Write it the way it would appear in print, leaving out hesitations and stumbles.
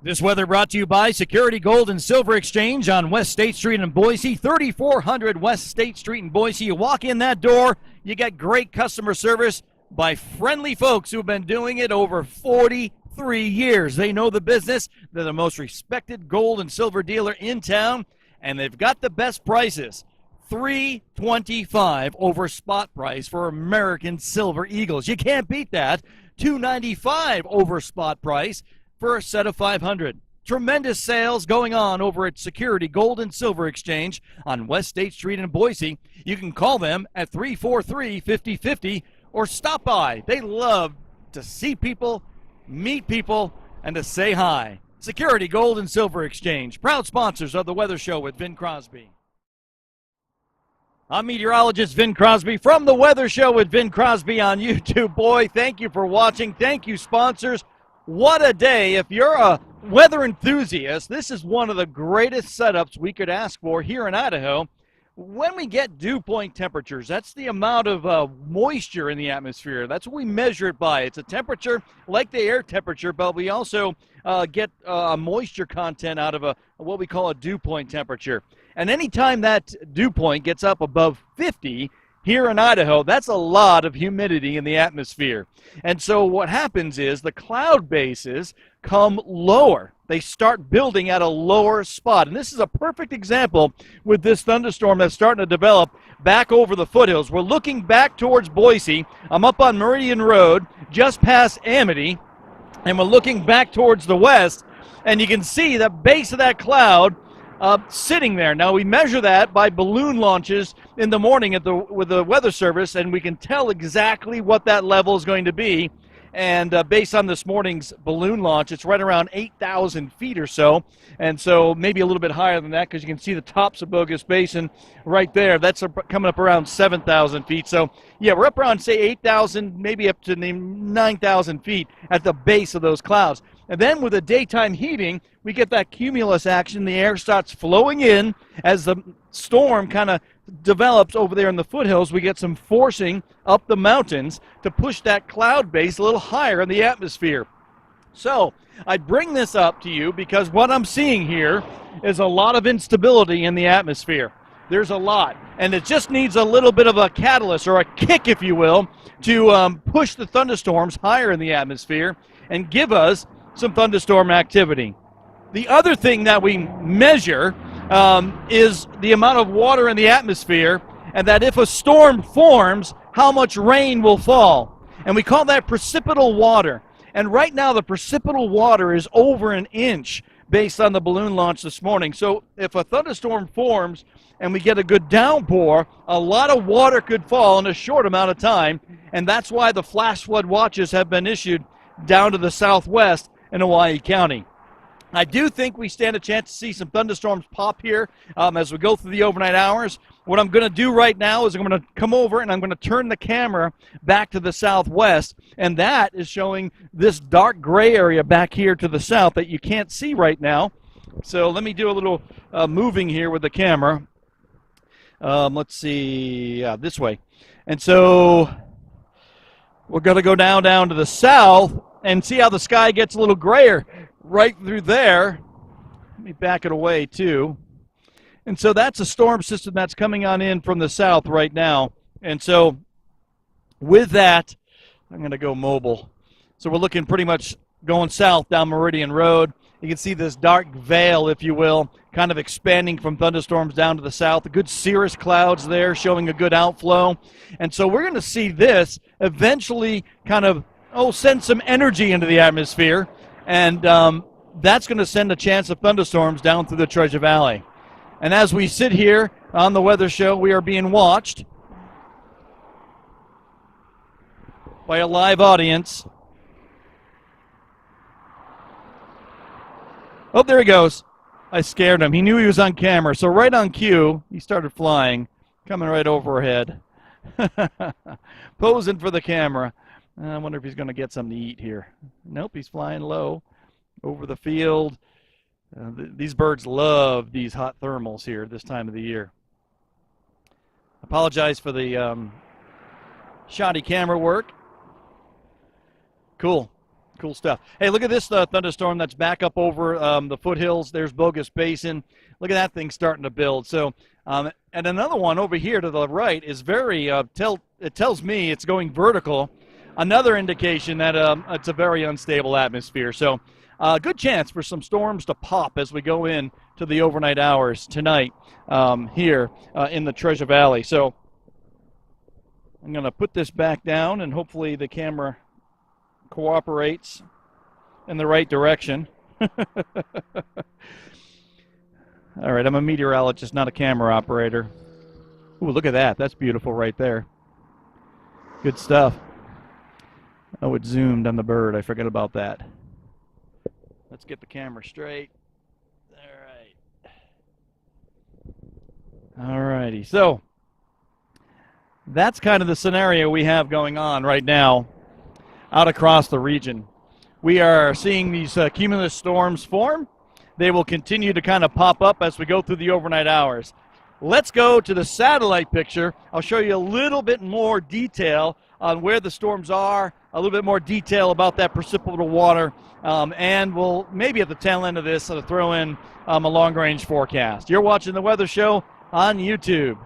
This weather brought to you by Security Gold and Silver Exchange on West State Street in Boise, 3400 West State Street in Boise. You walk in that door, you get great customer service by friendly folks who've been doing it over 43 years. They know the business. They're the most respected gold and silver dealer in town, and they've got the best prices. $325 over spot price for American Silver Eagles. You can't beat that. $295 over spot price for a set of 500. Tremendous sales going on over at Security Gold and Silver Exchange on West State Street in Boise. You can call them at 343-5050 or stop by. They love to see people, meet people, and to say hi. Security Gold and Silver Exchange, proud sponsors of the Weather Show with Vin Crosby. I'm meteorologist Vin Crosby from the Weather Show with Vin Crosby on YouTube. Boy, thank you for watching. Thank you, sponsors. What a day. If you're a weather enthusiast, this is one of the greatest setups we could ask for here in Idaho. When we get dew point temperatures, that's the amount of moisture in the atmosphere. That's what we measure it by. It's a temperature like the air temperature, but we also get moisture content out of what we call a dew point temperature. And anytime that dew point gets up above 50, here in Idaho, that's a lot of humidity in the atmosphere. And so what happens is the cloud bases come lower. They start building at a lower spot. And this is a perfect example with this thunderstorm that's starting to develop back over the foothills. We're looking back towards Boise. I'm up on Meridian Road, just past Amity, and we're looking back towards the west, and you can see the base of that cloud sitting there. Now, we measure that by balloon launches in the morning with the Weather Service, and we can tell exactly what that level is going to be. And based on this morning's balloon launch, it's right around 8,000 feet or so. And so maybe a little bit higher than that because you can see the tops of Bogus Basin right there. That's coming up around 7,000 feet. So, yeah, we're up around, say, 8,000, maybe up to 9,000 feet at the base of those clouds. And then with the daytime heating, we get that cumulus action. The air starts flowing in as the storm kind of develops over there in the foothills. We get some forcing up the mountains to push that cloud base a little higher in the atmosphere. So I bring this up to you because what I'm seeing here is a lot of instability in the atmosphere. There's a lot, and it just needs a little bit of a catalyst or a kick, if you will, to push the thunderstorms higher in the atmosphere and give us some thunderstorm activity. The other thing that we measure is the amount of water in the atmosphere, and that if a storm forms, how much rain will fall. And we call that precipitable water. And right now the precipitable water is over an inch based on the balloon launch this morning. So if a thunderstorm forms and we get a good downpour, a lot of water could fall in a short amount of time, and that's why the flash flood watches have been issued down to the southwest in Hawaii County. I do think we stand a chance to see some thunderstorms pop here as we go through the overnight hours. What I'm going to do right now is I'm going to come over and I'm going to turn the camera back to the southwest, and that is showing this dark gray area back here to the south that you can't see right now. So let me do a little moving here with the camera. Let's see, this way. And so we're going to go down to the south and see how the sky gets a little grayer right through there. Let me back it away too. And so that's a storm system that's coming on in from the south right now. And so with that, I'm going to go mobile. So we're looking pretty much going south down Meridian Road. You can see this dark veil, if you will, kind of expanding from thunderstorms down to the south. The good cirrus clouds there showing a good outflow. And so we're going to see this eventually kind of send some energy into the atmosphere. And that's going to send a chance of thunderstorms down through the Treasure Valley. And as we sit here on the Weather Show, we are being watched by a live audience. Oh, there he goes. I scared him. He knew he was on camera. So right on cue, he started flying, coming right overhead. Posing for the camera. I wonder if he's going to get something to eat here. Nope, he's flying low over the field. These birds love these hot thermals here this time of the year. Apologize for the shoddy camera work. Cool. Cool stuff. Hey, look at this thunderstorm that's back up over the foothills. There's Bogus Basin. Look at that thing starting to build. So, and another one over here to the right is very, it tells me it's going vertical. Another indication that it's a very unstable atmosphere. So, good chance for some storms to pop as we go in to the overnight hours tonight here in the Treasure Valley. So, I'm going to put this back down, and hopefully the camera cooperates in the right direction. All right, I'm a meteorologist, not a camera operator. Ooh, look at that. That's beautiful right there. Good stuff. Oh, it zoomed on the bird. I forgot about that. Let's get the camera straight. All right. All righty. So that's kind of the scenario we have going on right now out across the region. We are seeing these cumulus storms form. They will continue to kind of pop up as we go through the overnight hours. Let's go to the satellite picture. I'll show you a little bit more detail on where the storms are, a little bit more detail about that precipitable water, and we'll maybe at the tail end of this throw in a long-range forecast. You're watching the Weather Show on YouTube.